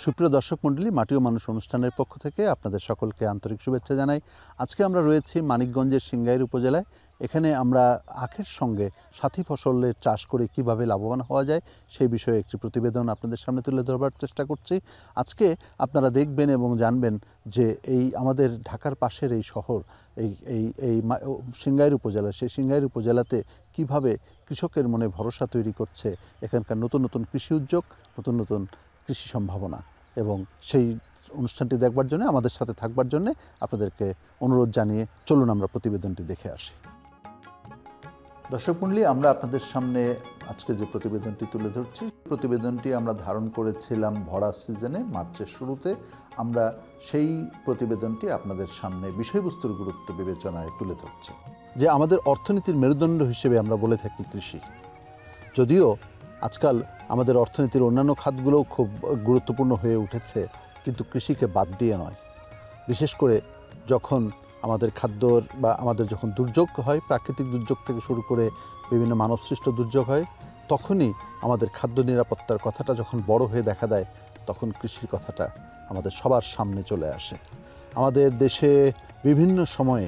সুপ্রিয় দর্শক মণ্ডলী, মাটি ও মানুষ অনুষ্ঠানের পক্ষ থেকে আপনাদের সকলকে আন্তরিক শুভেচ্ছা জানাই। আজকে আমরা রয়েছি মানিকগঞ্জের সিংগাইর উপজেলায়। এখানে আমরা আখের সঙ্গে সাথী ফসলের চাষ করে কিভাবে লাভবান হওয়া যায় সেই বিষয়ে একটি প্রতিবেদন আপনাদের সামনে তুলে ধরবার চেষ্টা করছি। আজকে আপনারা দেখবেন এবং জানবেন যে এই আমাদের ঢাকার পাশের এই শহর এই সিংগাইর উপজেলা, সেই সিংগাইর উপজেলাতে কিভাবে কৃষকের মনে ভরসা তৈরি করছে এখানকার নতুন নতুন কৃষি উদ্যোগ, নতুন নতুন কৃষি সম্ভাবনা। এবং সেই অনুষ্ঠানটি দেখবার জন্য, আমাদের সাথে থাকবার জন্য আপনাদেরকে অনুরোধ জানিয়ে চলুন আমরা প্রতিবেদনটি দেখে আসি। দর্শক মণ্ডলী, আমরা আপনাদের সামনে আজকে যে প্রতিবেদনটি তুলে ধরছি, প্রতিবেদনটি আমরা ধারণ করেছিলাম ভরা সিজনে, মার্চের শুরুতে। আমরা সেই প্রতিবেদনটি আপনাদের সামনে বিষয়বস্তুর গুরুত্ব বিবেচনায় তুলে ধরছি। যে আমাদের অর্থনীতির মেরুদণ্ড হিসেবে আমরা বলে থাকি কৃষি, যদিও আজকাল আমাদের অর্থনীতির অন্যান্য খাতগুলোও খুব গুরুত্বপূর্ণ হয়ে উঠেছে, কিন্তু কৃষিকে বাদ দিয়ে নয়। বিশেষ করে যখন আমাদের খাদ্যর বা আমাদের যখন দুর্যোগ হয়, প্রাকৃতিক দুর্যোগ থেকে শুরু করে বিভিন্ন মানবসৃষ্ট দুর্যোগ হয়, তখনই আমাদের খাদ্য নিরাপত্তার কথাটা যখন বড় হয়ে দেখা দেয়, তখন কৃষির কথাটা আমাদের সবার সামনে চলে আসে। আমাদের দেশে বিভিন্ন সময়ে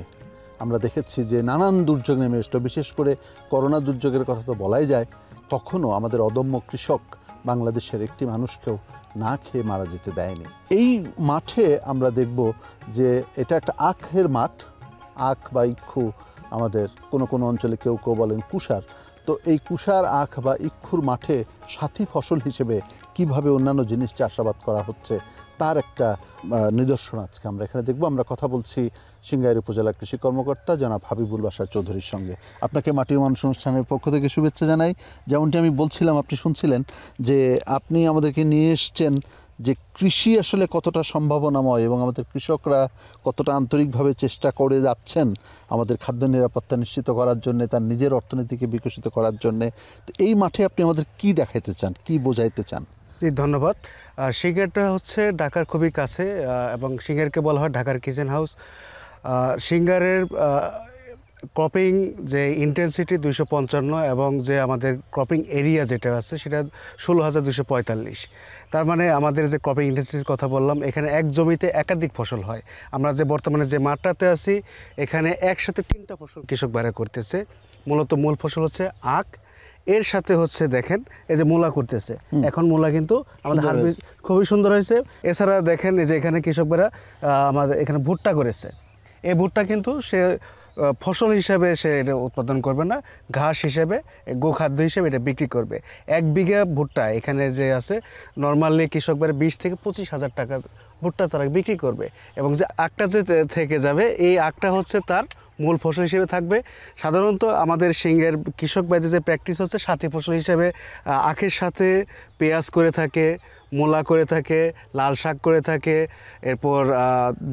আমরা দেখেছি যে নানান দুর্যোগ নেমে এসলো। বিশেষ করে করোনা দুর্যোগের কথা তো বলাই যায়। তখনও আমাদের অদম্য কৃষক বাংলাদেশের একটি মানুষকেও না খেয়ে মারা যেতে দেয়নি। এই মাঠে আমরা দেখব যে এটা একটা আখের মাঠ। আখ বা ইক্ষু আমাদের কোনো কোনো অঞ্চলে কেউ কেউ বলেন কুষার। তো এই কুষার, আখ বা ইক্ষুর মাঠে সাথী ফসল হিসেবে কিভাবে অন্যান্য জিনিস চাষাবাদ করা হচ্ছে তার একটা নিদর্শন আজকে আমরা এখানে দেখব। আমরা কথা বলছি সিংগাইর উপজেলা কৃষি কর্মকর্তা জনাব হাবিবুল বাশার চৌধুরীর সঙ্গে। আপনাকে মাটি ও মানুষ অনুষ্ঠানের পক্ষ থেকে শুভেচ্ছা জানাই। যেমনটি আমি বলছিলাম, আপনি শুনছিলেন যে আপনি আমাদেরকে নিয়ে এসছেন যে কৃষি আসলে কতটা সম্ভাবনাময় এবং আমাদের কৃষকরা কতটা আন্তরিকভাবে চেষ্টা করে যাচ্ছেন আমাদের খাদ্য নিরাপত্তা নিশ্চিত করার জন্য, তার নিজের অর্থনীতিকে বিকশিত করার জন্যে। তো এই মাঠে আপনি আমাদের কি দেখাইতে চান, কি বোঝাইতে চান? জি, ধন্যবাদ। সিঙ্গারটা হচ্ছে ঢাকার খুবই কাছে এবং সিঙ্গারকে বলা হয় ঢাকার কিচেন হাউস। সিঙ্গারের ক্রপিং যে ইন্টেন্সিটি 255 এবং যে আমাদের ক্রপিং এরিয়া যেটা আছে সেটা 16,245। তার মানে আমাদের যে ক্রপিং ইন্টেন্সিটির কথা বললাম, এখানে এক জমিতে একাধিক ফসল হয়। আমরা যে বর্তমানে যে মাঠটাতে আছি, এখানে একসাথে 3টা ফসল কৃষক বাইরে করতেছে। মূলত মূল ফসল হচ্ছে আখ, এর সাথে হচ্ছে দেখেন এই যে মূলা করতেছে। এখন মূলা কিন্তু আমাদের হারভেস্ট খুবই সুন্দর হয়েছে। এছাড়া দেখেন এই যে এখানে কৃষকরা আমাদের এখানে ভুট্টা করেছে। এই ভুট্টা কিন্তু সে ফসল হিসাবে সে এটা উৎপাদন করবে না, ঘাস হিসেবে, গোখাদ্য হিসেবে এটা বিক্রি করবে। 1 বিঘা ভুট্টা এখানে যে আছে, নর্মালি কৃষকরা 20 থেকে 25,000 টাকা ভুট্টা তারা বিক্রি করবে। এবং যে আখটা যে থেকে যাবে, এই আখটা হচ্ছে তার মূল ফসল হিসেবে থাকবে। সাধারণত আমাদের সিংহের কৃষক ভাইদের যে প্র্যাকটিস হচ্ছে, সাথী ফসল হিসেবে আখের সাথে পেঁয়াজ করে থাকে, মূলা করে থাকে, লাল শাক করে থাকে, এরপর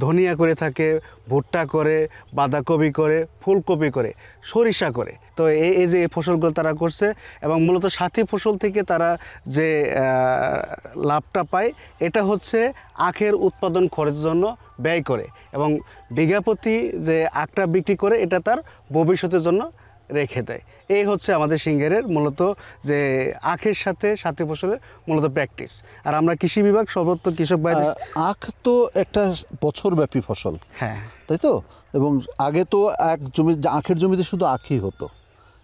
ধনিয়া করে থাকে, ভুট্টা করে, বাঁধাকপি করে, ফুলকপি করে, সরিষা করে। তো এই যে এই ফসলগুলো তারা করছে এবং মূলত সাথী ফসল থেকে তারা যে লাভটা পায়, এটা হচ্ছে আখের উৎপাদন খরচের জন্য ব্যয় করে এবং বিঘা প্রতি যে আখটা বিক্রি করে এটা তার ভবিষ্যতের জন্য রেখে দেয়। এই হচ্ছে আমাদের সিঙ্গারের মূলত যে আখের সাথে সাথী ফসলের মূলত প্র্যাকটিস। আর আমরা কৃষি বিভাগ সর্বত্র কৃষক ভাই, আখ তো একটা বছরব্যাপী ফসল, হ্যাঁ তাই তো? এবং আগে তো এক জমি, আখের জমিতে শুধু আখই হতো,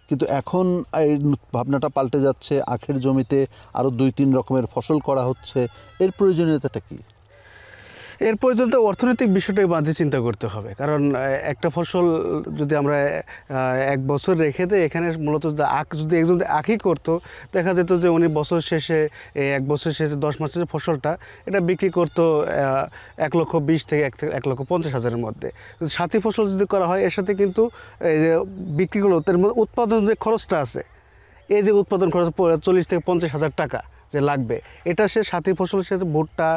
কিন্তু এখন এই ভাবনাটা পাল্টে যাচ্ছে, আখের জমিতে আরও 2-3 রকমের ফসল করা হচ্ছে। এর প্রয়োজনীয়তাটা কি? এর পর্যন্ত অর্থনৈতিক বিষয়টাকে বাঁধে চিন্তা করতে হবে। কারণ একটা ফসল যদি আমরা 1 বছর রেখে দেয়, এখানে মূলত আখ যদি একজন আখই করতো, দেখা যেত যে উনি বছর শেষে 1 বছর শেষে 10 মাসের যে ফসলটা এটা বিক্রি করতো 1,20,000 থেকে 1,50,000-এর মধ্যে। সাথী ফসল যদি করা হয়, এর সাথে কিন্তু এই যে বিক্রিগুলো, তার মধ্যে উৎপাদন যে খরচটা আছে, এই যে উৎপাদন খরচ 40,000 থেকে 50,000 টাকা যে লাগবে, এটা সে সাথী ফসলের সাথে ভুট্টা,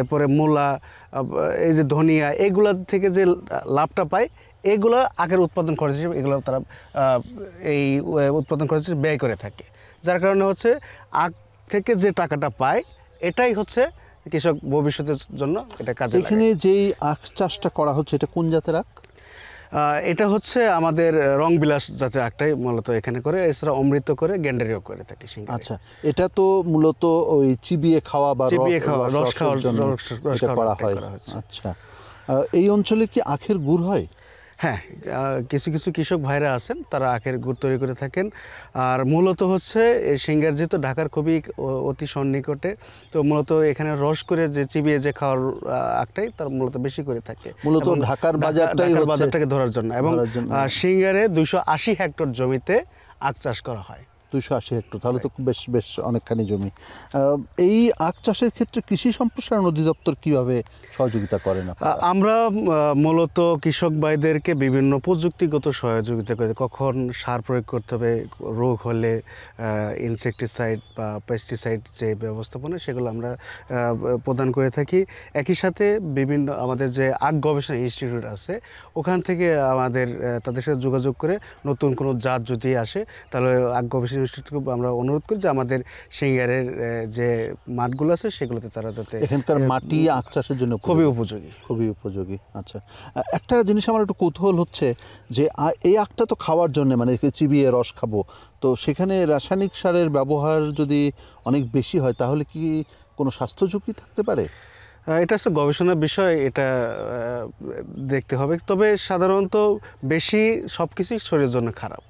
এরপরে মূলা, এই যে ধনিয়া, এগুলো থেকে যে লাভটা পায়, এগুলো আগের উৎপাদন খরচ হিসেবে এগুলো তারা এই উৎপাদন খরচ ব্যয় করে থাকে। যার কারণে হচ্ছে আখ থেকে যে টাকাটা পায়, এটাই হচ্ছে কৃষক ভবিষ্যতের জন্য এটা কাজে লাগে। এখানে যেই আখ চাষটা করা হচ্ছে, এটা কোন জাতের আখ? এটা হচ্ছে আমাদের রংবিলাস জাতীয় আখটাই মূলত এখানে করে, এছাড়া অমৃত করে, গ্যান্ডারিও করে থাকি সিঙ্গারে। আচ্ছা, এটা তো মূলত ওই চিবিয়ে খাওয়া বা চিবিয়ে খাওয়া, রস রসের খাওয়ার জন্য রস এটা খাওয়ার করা আখটাই হয়। করা হচ্ছে। আচ্ছা, এই অঞ্চলে কি আখের গুড় হয়? হ্যাঁ, কিছু কিছু কৃষক ভাইরা আছেন, তারা আখের গুড় তৈরি করে থাকেন। আর মূলত হচ্ছে এই সিঙ্গার যেহেতু ঢাকার খুবই অতি সন্নিকটে, তো মূলত এখানে রস করে যে চিবিয়ে যে খাওয়ার আখটাই তার মূলত বেশি করে থাকে, মূলত এবং ঢাকার বাজারটাই ঢাকার হচ্ছে বাজারটাকে ধরার জন্য। এবং ধরার জন্য। সিঙ্গারে 280 হেক্টর জমিতে আখ চাষ করা হয়। 280 হেক্টর, তাহলে তো বেশ বেশ অনেকখানি জমি। এই আখ চাষের ক্ষেত্রে কৃষি সম্প্রসারণ অধিদপ্তর কিভাবে সহযোগিতা করেন আপনারা? আমরা মূলত কৃষক ভাইদেরকে বিভিন্ন প্রযুক্তিগত সহযোগিতা করি। কখন সার প্রয়োগ করতে হবে, রোগ হলে ইনসেকটিসাইড বা পেস্টিসাইড যে ব্যবস্থাপনা, সেগুলো আমরা প্রদান করে থাকি। একই সাথে বিভিন্ন আমাদের যে আখ গবেষণা ইনস্টিটিউট আছে, ওখান থেকে আমাদের তাদের সাথে যোগাযোগ করে নতুন কোনো জাত যদি আসে, তাহলে আখ গবেষণা ইনস্টিটিউটকে আমরা অনুরোধ করি যে আমাদের সিঙ্গারের যে মাঠগুলো আছে সেগুলোতে তারা যাতে, এখানকার মাটি আখ চাষের জন্য খুবই উপযোগী। খুবই উপযোগী। আচ্ছা, একটা জিনিস আমার একটু কৌতূহল হচ্ছে যে এই আখটা তো খাওয়ার জন্য, মানে একে চিবিয়ে রস খাবো, তো সেখানে রাসায়নিক সারের ব্যবহার যদি অনেক বেশি হয় তাহলে কি কোনো স্বাস্থ্য ঝুঁকি থাকতে পারে? এটা হচ্ছে গবেষণার বিষয়, এটা দেখতে হবে। তবে সাধারণত বেশি সব কিছুই শরীরের জন্য খারাপ।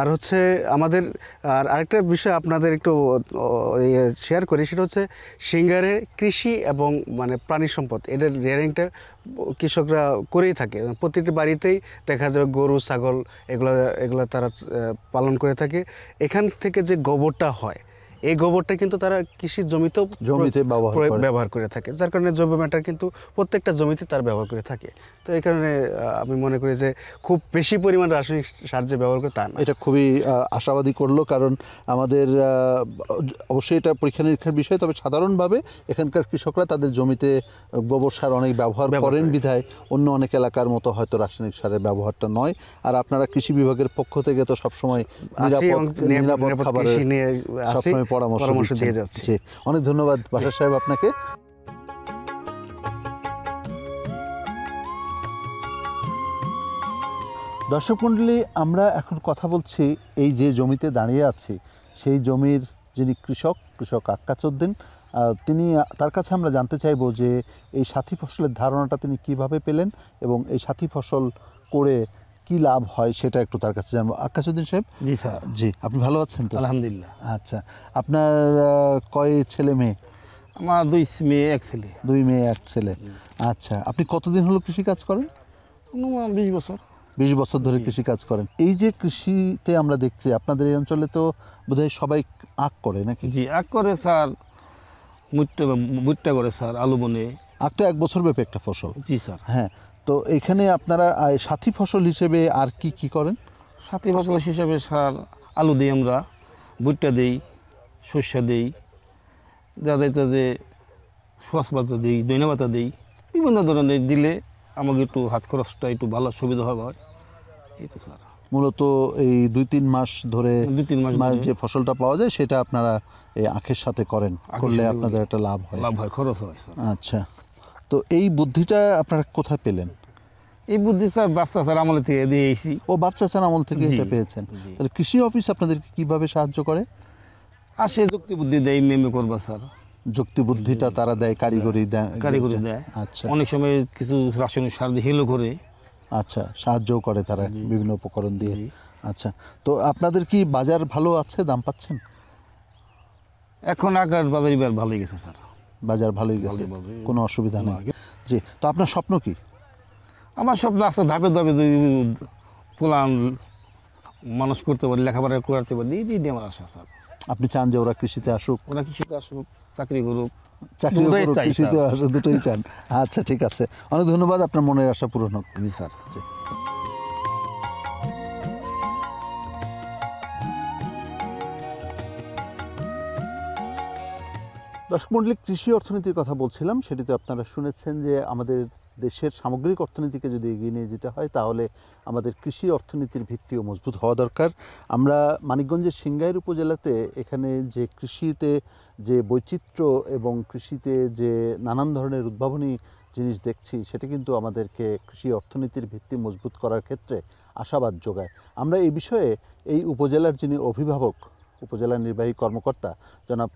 আর হচ্ছে আমাদের আরেকটা বিষয় আপনাদের একটু শেয়ার করি, সেটা হচ্ছে সিঙ্গারে কৃষি এবং মানে প্রাণী সম্পদ, এটার রেয়ারিংটা কৃষকরা করেই থাকে। প্রতিটি বাড়িতেই দেখা যাবে গরু, ছাগল এগুলো এগুলো তারা পালন করে থাকে। এখান থেকে যে গোবরটা হয়, এই গোবরটা কিন্তু তারা কৃষি জমিতে ব্যবহার করে থাকে, যার কারণে জৈব ম্যাটার কিন্তু প্রত্যেকটা জমিতে তার ব্যবহার করে থাকে। তো এই কারণে আমি মনে করি যে খুব বেশি পরিমাণ রাসায়নিক সার যে ব্যবহার করে তা না। এটা খুবই আশাবাদী করলো, কারণ আমাদের অবশ্যই এটা পরীক্ষা নিরীক্ষার বিষয়, তবে সাধারণভাবে এখানকার কৃষকরা তাদের জমিতে গোবর সার অনেক ব্যবহার করেন বিধায় অন্য অনেক এলাকার মতো হয়তো রাসায়নিক সারের ব্যবহারটা নয়। আর আপনারা কৃষি বিভাগের পক্ষ থেকে তো সবসময় নিরাপদ খাবারের সবসময় পরামর্শ দিয়ে যাচ্ছে। অনেক ধন্যবাদ বাশার সাহেব আপনাকে। দর্শক মণ্ডলী, আমরা এখন কথা বলছি এই যে জমিতে দাঁড়িয়ে আছি সেই জমির যিনি কৃষক আক্কাছ উদ্দিন, তিনি, তার কাছে আমরা জানতে চাইব যে এই সাথী ফসলের ধারণাটা তিনি কিভাবে পেলেন এবং এই সাথী ফসল করে কি লাভ হয় সেটা একটু তার কাছে জানবো। আক্কাছ উদ্দিন সাহেব। জি স্যার। জি, আপনি ভালো আছেন তো? আলহামদুলিল্লাহ। আচ্ছা, আপনার কয় ছেলে মেয়ে? আমার 2 মেয়ে 1 ছেলে। 2 মেয়ে 1 ছেলে। আচ্ছা, আপনি কতদিন হলো কৃষি কাজ করেন? 20 বছর। 20 বছর ধরে কৃষি কাজ করেন। এই যে কৃষিতে আমরা দেখছি আপনাদের এই অঞ্চলে তো বোধহয় সবাই আখ করে নাকি? জি, আখ করে স্যার, ভুট্টা করে স্যার, আলু বনে। আখ তো 1 বছর ব্যাপী একটা ফসল। জি স্যার। হ্যাঁ, তো এখানে আপনারা সাথী ফসল হিসেবে আর কি কি করেন? সাথী ফসল হিসেবে স্যার আলু দিই, আমরা ভুট্টা দিই, সর্ষে দিই, যাদের তাদের সোয়াশ পাতা দিই, দইনা পাতা দিই, বিভিন্ন ধরনের দিলে আমাকে একটু হাত খরচটা একটু ভালো সুবিধা হয়। এই তো স্যার। মূলত এই 2-3 মাস ধরে 2-3 মাস যে ফসলটা পাওয়া যায় সেটা আপনারা এই আখের সাথে করেন, করলে সাথে আপনাদের একটা লাভ হয়। লাভ হয়, খরচ হয় স্যার। আচ্ছা, তো এই বুদ্ধিটা আপনারা কোথায় পেলেন? এই বুদ্ধি স্যার বাচ্চা স্যার আমলে থেকে দিয়ে এসেছি। ও, বাপ চাচার আমল থেকে জি, এটা পেয়েছেন। জি। তাহলে কৃষি অফিস আপনাদেরকে কিভাবে সাহায্য করে? আর সে যুক্তি বুদ্ধি দেয়, মেমে করবা স্যার। যুক্তি বুদ্ধিটা তারা দেয়, কারিগরি দেয়। আচ্ছা, অনেক সময় কিছু রাসায়নিক সার দিয়ে হেলো করে। আচ্ছা, সাহায্যও করে তারা বিভিন্ন উপকরণ দিয়ে। জি। আচ্ছা, তো আপনাদের কি বাজার ভালো আছে, দাম পাচ্ছেন? এখন আকার বাজার এবার ভালোই গেছে স্যার। বাজার ভালোই গেছে, ভালোই। কোনো অসুবিধা নেই। জি, তো আপনার স্বপ্ন কি? আমার সব রাস্তা ধাপে ধাপে প্লান মানুষ করতে পারি, লেখাপড়া করতে পারি, এই দিয়ে আমার আশা স্যার। আপনি চান যে ওরা কৃষিতে আসুক? ওরা কৃষিতে আসুক, চাকরি করুক, চাকরি দুটোই করুক, চাই কৃষিতে স্যার। আসুক, দুটোই চান। আচ্ছা, ঠিক আছে, অনেক ধন্যবাদ, আপনার মনের আশা পূরণ হোক। জি স্যার। দর্শক মণ্ডলী, কৃষি অর্থনীতির কথা বলছিলাম, সেটিতে আপনারা শুনেছেন যে আমাদের দেশের সামগ্রিক অর্থনীতিকে যদি এগিয়ে নিয়ে যেতে হয় তাহলে আমাদের কৃষি অর্থনীতির ভিত্তিও মজবুত হওয়া দরকার। আমরা মানিকগঞ্জের সিংগাইর উপজেলাতে এখানে যে কৃষিতে যে বৈচিত্র্য এবং কৃষিতে যে নানান ধরনের উদ্ভাবনী জিনিস দেখছি সেটা কিন্তু আমাদেরকে কৃষি অর্থনীতির ভিত্তি মজবুত করার ক্ষেত্রে আশাবাদ যোগায়। আমরা এই বিষয়ে এই উপজেলার যিনি অভিভাবক, উপজেলা নির্বাহী কর্মকর্তা জনাব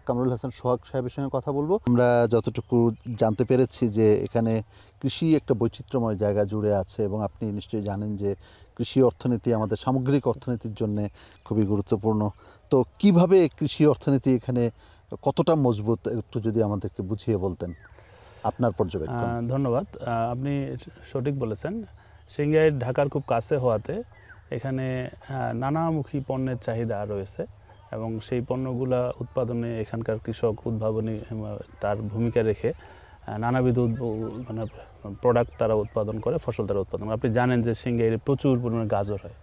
কামরুল হাসান সোহাগ সাহেবের সঙ্গে কথা বলবো। আমরা যতটুকু জানতে পেরেছি যে এখানে কৃষি একটা বৈচিত্র্যময় জায়গা জুড়ে আছে এবং আপনি নিশ্চয়ই জানেন যে কৃষি অর্থনীতি আমাদের সামগ্রিক অর্থনীতির জন্য খুবই গুরুত্বপূর্ণ। তো কিভাবে কৃষি অর্থনীতি এখানে কতটা মজবুত একটু যদি আমাদেরকে বুঝিয়ে বলতেন আপনার পর্যবেক্ষণ। ধন্যবাদ। আপনি সঠিক বলেছেন। সিংগাইর ঢাকার খুব কাছে হওয়াতে এখানে নানামুখী পণ্যের চাহিদা রয়েছে এবং সেই পণ্যগুলা উৎপাদনে এখানকার কৃষক উদ্ভাবনী তার ভূমিকা রেখে নানাবিধ মানে প্রোডাক্ট তারা উৎপাদন করে, ফসল তারা উৎপাদন করে। আপনি জানেন যে সিংগাইরে প্রচুর পরিমাণে গাজর হয়,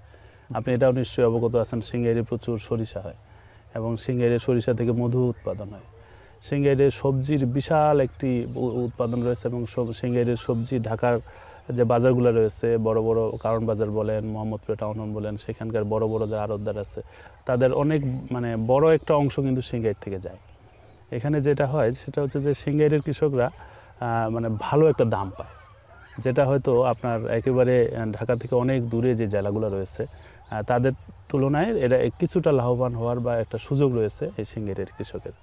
আপনি এটাও নিশ্চয়ই অবগত আছেন। সিংগাইরে প্রচুর সরিষা হয় এবং সিংগাইরে সরিষা থেকে মধু উৎপাদন হয়। সিংগাইরের সবজির বিশাল একটি উৎপাদন রয়েছে এবং সিংগাইরের সবজি ঢাকার যে বাজারগুলো রয়েছে, বড় বড় কারণ বাজার বলেন, মোহাম্মদপুর টাউন হল বলেন, সেখানকার বড় বড় যে আড়তদার আছে তাদের অনেক মানে বড় একটা অংশ কিন্তু সিংগাইর থেকে যায়। এখানে যেটা হয় সেটা হচ্ছে যে সিংগাইরের কৃষকরা মানে ভালো একটা দাম পায়, যেটা হয়তো আপনার একেবারে ঢাকা থেকে অনেক দূরে যে জেলাগুলো রয়েছে তাদের তুলনায় এরা কিছুটা লাভবান হওয়ার বা একটা সুযোগ রয়েছে এই সিংগাইরের কৃষকের।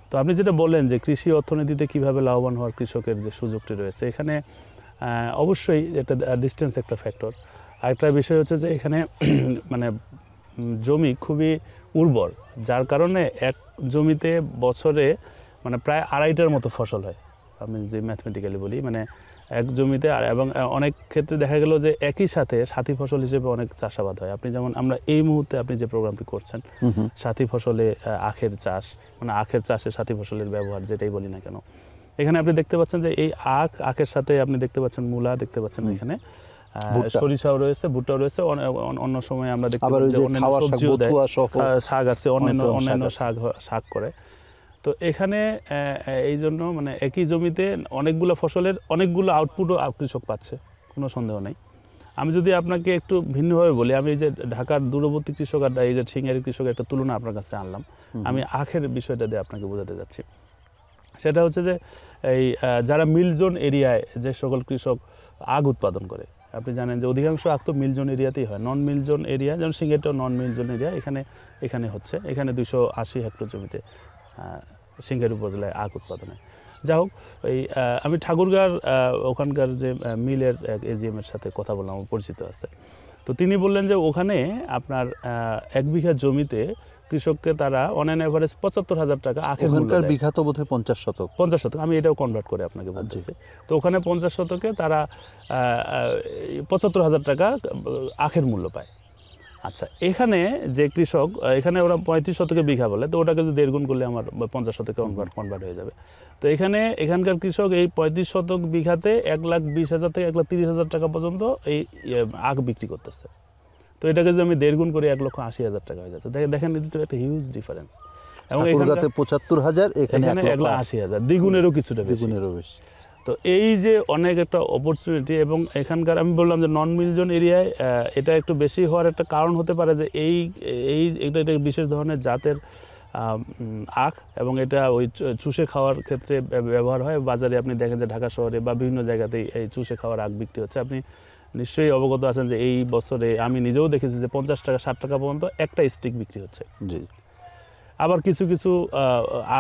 তো আপনি যেটা বললেন যে কৃষি অর্থনীতিতে কিভাবে লাভবান হওয়ার কৃষকের যে সুযোগটি রয়েছে, এখানে অবশ্যই একটা ডিস্টেন্স একটা ফ্যাক্টর। আরেকটা বিষয় হচ্ছে যে এখানে মানে জমি খুবই উর্বর, যার কারণে এক জমিতে বছরে মানে প্রায় 2.5টার মতো ফসল হয়। আমি যদি ম্যাথমেটিক্যালি বলি, মানে এক জমিতে এবং অনেক ক্ষেত্রে দেখা গেল যে একই সাথে সাথী ফসল হিসেবে অনেক চাষাবাদ হয়। আপনি যেমন আমরা এই মুহূর্তে আপনি যে প্রোগ্রামটি করছেন সাথী ফসলে আখের চাষ, মানে আখের চাষে সাথী ফসলের ব্যবহার যেটাই বলি না কেন, এখানে আপনি দেখতে পাচ্ছেন যে এই আখের সাথে আপনি দেখতে পাচ্ছেন মূলা, দেখতে পাচ্ছেন এখানে সরিষাও রয়েছে, ভুট্টাও রয়েছে। অন্য সময় আমরা দেখতে পাচ্ছি যে অন্যান্য সবজিও দেয়, শাক আছে, অন্যান্য শাক করে। তো এখানে এই জন্য মানে একই জমিতে অনেকগুলো ফসলের অনেকগুলো আউটপুটও কৃষক পাচ্ছে, কোনো সন্দেহ নেই। আমি যদি আপনাকে একটু ভিন্নভাবে বলি, আমি এই যে ঢাকার দূরবর্তী কৃষক আর এই যে সিংগাইরের কৃষকের একটা তুলনা আপনার কাছে আনলাম, আমি আখের বিষয়টা দিয়ে আপনাকে বোঝাতে যাচ্ছি। সেটা হচ্ছে যে এই যারা মিলজোন এরিয়ায় যে সকল কৃষক আখ উৎপাদন করে, আপনি জানেন যে অধিকাংশ আখ তো মিলজোন এরিয়াতেই হয়। নন মিলজোন এরিয়া যেমন সিংগাইরটাও নন মিলজোন এরিয়া, এখানে হচ্ছে, এখানে 280 হেক্টর জমিতে সিংগাইর উপজেলায় আখ উৎপাদন হয়। যাই হোক, এই আমি ঠাকুরগাঁর ওখানকার যে মিলের এজিএম এর সাথে কথা বললাম, আমার পরিচিত আছে। তো তিনি বললেন যে ওখানে আপনার 1 বিঘা জমিতে কৃষককে তারা অন অ্যান এভারেজ 75,000 টাকা আখের মূল্য দেয়। বিঘা তো বোধহয় 50 শতক। 50 শতক, আমি এটাও কনভার্ট করে আপনাকে বলতেছি। তো ওখানে 50 শতকে তারা 75,000 টাকা আখের মূল্য পায়। আচ্ছা, এখানে যে কৃষক, এখানে ওরা 35 শতকে বিঘা বলে, তো ওটাকে যদি 1.5 গুণ করলে আমার 50 শতকে কনভার্ট হয়ে যাবে। তো এখানকার কৃষক এই 35 শতক বিঘাতে 1,20,000 থেকে 1,30,000 টাকা পর্যন্ত এই আখ বিক্রি করতেছে। তো এটাকে যদি আমি 1.5 গুণ করি 1,80,000 টাকা হয়ে যাচ্ছে। দেখেন এটা একটা হিউজ ডিফারেন্স। এবং এখানে 75,000, এখানে 1,80,000, দ্বিগুণেরও কিছুটা বেশি। তো এই যে অনেক একটা অপরচুনিটি, এবং এখানকার আমি বললাম যে নন মিলজোন এরিয়ায় এটা একটু বেশি হওয়ার একটা কারণ হতে পারে যে এটা বিশেষ ধরনের জাতের আখ, এবং এটা ওই চুষে খাওয়ার ক্ষেত্রে ব্যবহার হয়। বাজারে আপনি দেখেন যে ঢাকা শহরে বা বিভিন্ন জায়গাতেই এই চুষে খাওয়ার আখ বিক্রি হচ্ছে। আপনি নিশ্চয়ই অবগত আছেন যে এই বছরে আমি নিজেও দেখেছি যে 50 টাকা 60 টাকা পর্যন্ত একটা স্টিক বিক্রি হচ্ছে। জি। আবার কিছু কিছু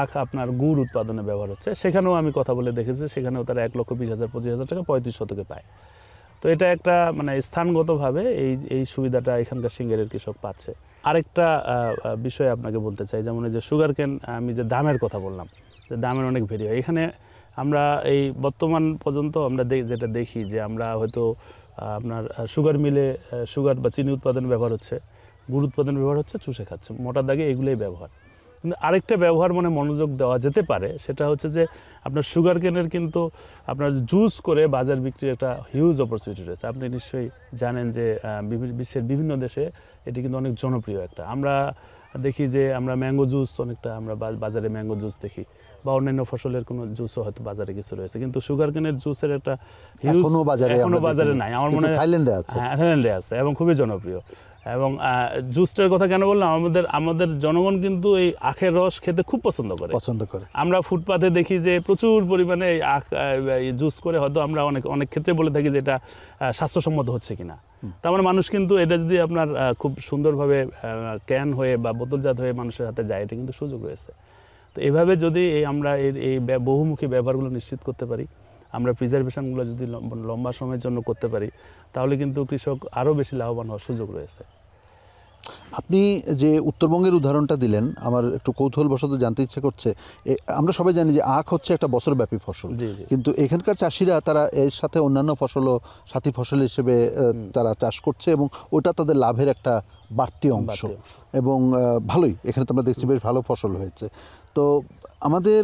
আখ আপনার গুড় উৎপাদনে ব্যবহার হচ্ছে, সেখানেও আমি কথা বলে দেখেছি, সেখানেও তারা 1,20,000 25,000 টাকা 35 শতকে পায়। তো এটা একটা মানে স্থানগতভাবে এই সুবিধাটা এখানকার সিংগাইরের কৃষক পাচ্ছে। আরেকটা বিষয় আপনাকে বলতে চাই, যেমন এই যে সুগার কেন, আমি যে দামের কথা বললাম, যে দামের অনেক ভেরি হয় এখানে। আমরা এই বর্তমান পর্যন্ত আমরা যেটা দেখি যে আমরা হয়তো আপনার সুগার মিলে সুগার বা চিনি উৎপাদনে ব্যবহার হচ্ছে, গুড় উৎপাদনে ব্যবহার হচ্ছে, চুষে খাচ্ছে, মোটা দাগে এগুলোই ব্যবহার। কিন্তু আরেকটা ব্যবহার মানে মনোযোগ দেওয়া যেতে পারে, সেটা হচ্ছে যে আপনার সুগার কেনের কিন্তু আপনার জুস করে বাজার বিক্রির একটা হিউজ অপরচুনিটি রয়েছে। আপনি নিশ্চয়ই জানেন যে বিশ্বের বিভিন্ন দেশে এটি কিন্তু অনেক জনপ্রিয় একটা। আমরা দেখি যে আমরা ম্যাঙ্গো জুস অনেকটা, আমরা বাজারে ম্যাঙ্গো জুস দেখি, বা অন্যান্য ফসলের কোনো জুসও হয়তো বাজারে কিছু রয়েছে, কিন্তু সুগার কেনের জুসের একটা হিউজ এখনো বাজারে নাই। আমার মনে হয় থাইল্যান্ডে আছে এবং খুবই জনপ্রিয়। এবং জুসটার কথা কেন বললাম, আমাদের জনগণ কিন্তু এই আখের রস খেতে খুব পছন্দ করে। আমরা ফুটপাতে দেখি যে প্রচুর পরিমাণে এই আখ জুস করে, হয়তো আমরা অনেক ক্ষেত্রে বলে থাকি যে এটা স্বাস্থ্যসম্মত হচ্ছে কিনা। তার মানে মানুষ কিন্তু এটা যদি আপনার খুব সুন্দরভাবে ক্যান হয়ে বা বোতলজাত হয়ে মানুষের হাতে যায়, এটা কিন্তু সুযোগ রয়েছে। তো এভাবে যদি আমরা এই বহুমুখী ব্যবহারগুলো নিশ্চিত করতে পারি, আমরা প্রিজার্ভেশনগুলো যদি লম্বা সময়ের জন্য করতে পারি, তাহলে কিন্তু কৃষক আরও বেশি লাভবান হওয়ার সুযোগ রয়েছে। আপনি যে উত্তরবঙ্গের উদাহরণটা দিলেন, আমার একটু কৌতূহলবশত জানতে ইচ্ছে করছে। আমরা সবাই জানি যে আখ হচ্ছে একটা বছরব্যাপী ফসল, কিন্তু এখানকার চাষিরা তারা এর সাথে অন্যান্য ফসলও সাথী ফসল হিসেবে তারা চাষ করছে এবং ওটা তাদের লাভের একটা বাড়তি অংশ, এবং ভালোই, এখানে তো আমরা দেখছি বেশ ভালো ফসল হয়েছে। তো আমাদের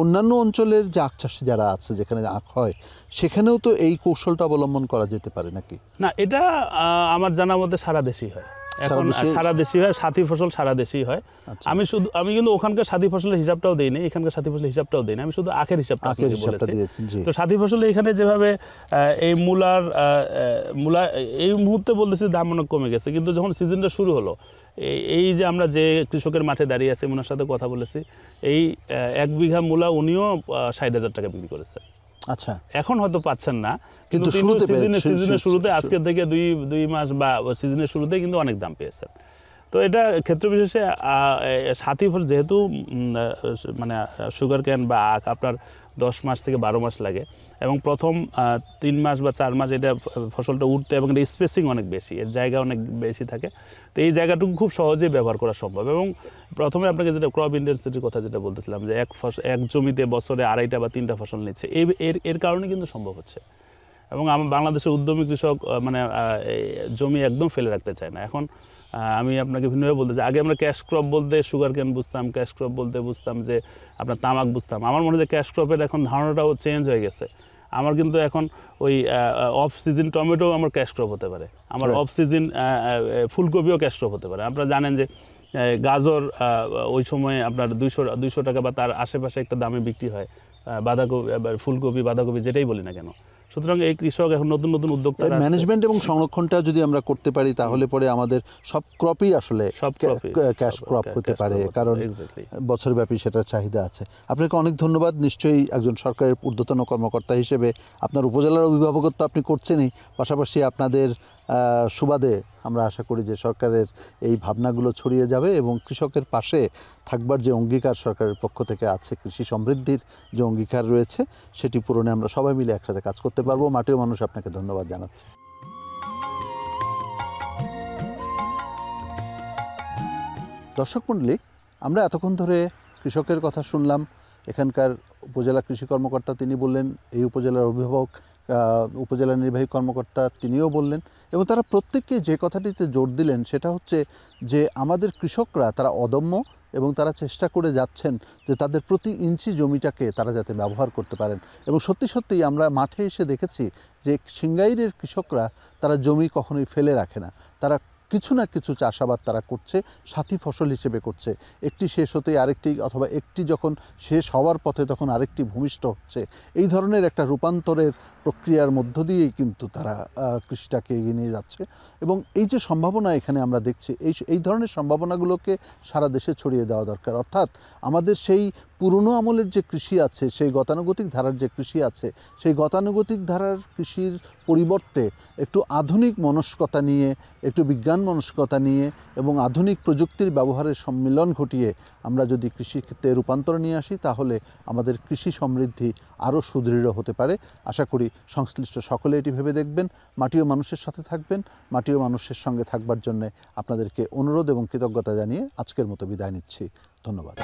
অন্যান্য অঞ্চলের যে আখ চাষি যারা আছে, যেখানে আখ হয়, সেখানেও তো এই কৌশলটা অবলম্বন করা যেতে পারে নাকি? না, এটা আমার জানার মধ্যে সারা দেশেই হয়। এখন সারা দেশই হয়, সাথী ফসল সারা দেশেই হয়। আমি কিন্তু ওখানকার সাথী ফসলের হিসাবটাও দেই না, এখানকার সাথী ফসলের হিসাবটাও দেই না, আমি শুধু আখের হিসাবটা বলেছি। তো সাথী ফসলে এখানে যেভাবে এই মূলা এই মুহূর্তে বলতেছি দাম অনেক কমে গেছে, কিন্তু যখন সিজনটা শুরু হলো, এই যে আমরা যে কৃষকের মাঠে দাঁড়িয়ে আছি, ওনার সাথে কথা বলেছি, এই 1 বিঘা মূলা উনিও 60,000 টাকা বিক্রি করেছে। আচ্ছা, এখন হয়তো পাচ্ছেন না, কিন্তু সিজনের শুরুতে আজকে থেকে 2 মাস বা সিজনের শুরুতে কিন্তু অনেক দাম পেয়েছেন। তো এটা ক্ষেত্র বিশেষে সাথী ফসল যেহেতু মানে সুগার ক্যান বা আখ আপনার 10 মাস থেকে 12 মাস লাগে, এবং প্রথম 3 মাস বা 4 মাস এটা ফসলটা উঠতে, এবং এটা স্পেসিং অনেক বেশি, এর জায়গা অনেক বেশি থাকে। তো এই জায়গাটুকু খুব সহজেই ব্যবহার করা সম্ভব। এবং প্রথমে আপনাকে যেটা ক্রপ ইন্টেন্সিটির কথা যেটা বলতেছিলাম, যে এক জমিতে বছরে 2.5টা বা 3টা ফসল নিচ্ছে, এর কারণে কিন্তু সম্ভব হচ্ছে। এবং বাংলাদেশের উদ্যমী কৃষক মানে জমি একদম ফেলে রাখতে চায় না। এখন আমি আপনাকে ভিন্নভাবে বলতে চাই, আগে আমরা ক্যাশ ক্রপ বলতে সুগার ক্যান বুঝতাম, ক্যাশ ক্রপ বলতে বুঝতাম যে আপনার তামাক বুঝতাম। আমার মনে হয় ক্যাশ ক্রপের এখন ধারণাটাও চেঞ্জ হয়ে গেছে। আমার কিন্তু এখন ওই অফ সিজন টমেটো আমার ক্যাশ ক্রপ হতে পারে, আমার অফ সিজন ফুলকপিও ক্যাশ ক্রপ হতে পারে। আপনারা জানেন যে গাজর ওই সময়ে আপনার 200 টাকা বা তার আশেপাশে একটা দামে বিক্রি হয়, বাঁধাকপি, ফুলকপি, বাঁধাকপি যেটাই বলি না কেন। সুতরাং এই কৃষক এখন নতুন নতুন উদ্যোক্তা, ম্যানেজমেন্ট এবং সংরক্ষণটা যদি আমরা করতে পারি, তাহলে পরে আমাদের সব ক্রপই আসলে ক্যাশ ক্রপ হতে পারে, কারণ বছরব্যাপী সেটার চাহিদা আছে। আপনাকে অনেক ধন্যবাদ। নিশ্চয়ই একজন সরকারের ঊর্ধ্বতন কর্মকর্তা হিসেবে আপনার উপজেলার অভিভাবকত্ব আপনি করছেনই, পাশাপাশি আপনাদের সুবাদে আমরা আশা করি যে সরকারের এই ভাবনাগুলো ছড়িয়ে যাবে এবং কৃষকের পাশে থাকবার যে অঙ্গীকার সরকারের পক্ষ থেকে আছে, কৃষি সমৃদ্ধির যে অঙ্গীকার রয়েছে, সেটি পূরণে আমরা সবাই মিলে একসাথে কাজ করতে পারবো। মাটিও মানুষ আপনাকে ধন্যবাদ জানাচ্ছি। দর্শক মণ্ডলী, আমরা এতক্ষণ ধরে কৃষকের কথা শুনলাম। এখানকার উপজেলা কৃষি কর্মকর্তা তিনি বললেন, এই উপজেলার অভিভাবক উপজেলা নির্বাহী কর্মকর্তা তিনিও বললেন, এবং তারা প্রত্যেককে যে কথাটিতে জোর দিলেন সেটা হচ্ছে যে আমাদের কৃষকরা তারা অদম্য এবং তারা চেষ্টা করে যাচ্ছেন যে তাদের প্রতি ইঞ্চি জমিটাকে তারা যাতে ব্যবহার করতে পারেন। এবং সত্যি সত্যিই আমরা মাঠে এসে দেখেছি যে সিংগাইরের কৃষকরা তারা জমি কখনোই ফেলে রাখে না, তারা কিছু না কিছু চাষাবাদ তারা করছে, সাথী ফসল হিসেবে করছে। একটি শেষ হতেই আরেকটি, অথবা একটি যখন শেষ হওয়ার পথে তখন আরেকটি ভূমিষ্ঠ হচ্ছে। এই ধরনের একটা রূপান্তরের প্রক্রিয়ার মধ্য দিয়েই কিন্তু তারা কৃষিটাকে এগিয়ে নিয়ে যাচ্ছে। এবং এই যে সম্ভাবনা এখানে আমরা দেখছি, এই ধরনের সম্ভাবনাগুলোকে সারা দেশে ছড়িয়ে দেওয়া দরকার। অর্থাৎ আমাদের সেই পুরনো আমলের যে কৃষি আছে, সেই গতানুগতিক ধারার যে কৃষি আছে, সেই গতানুগতিক ধারার কৃষির পরিবর্তে একটু আধুনিক মনস্কতা নিয়ে, একটু বিজ্ঞান মনস্কতা নিয়ে এবং আধুনিক প্রযুক্তির ব্যবহারের সম্মিলন ঘটিয়ে আমরা যদি কৃষিক্ষেত্রে রূপান্তর নিয়ে আসি, তাহলে আমাদের কৃষি সমৃদ্ধি আরও সুদৃঢ় হতে পারে। আশা করি সংশ্লিষ্ট সকলে এটি ভেবে দেখবেন, মাটিও মানুষের সাথে থাকবেন। মাটিও মানুষের সঙ্গে থাকবার জন্যে আপনাদেরকে অনুরোধ এবং কৃতজ্ঞতা জানিয়ে আজকের মতো বিদায় নিচ্ছি। ধন্যবাদ।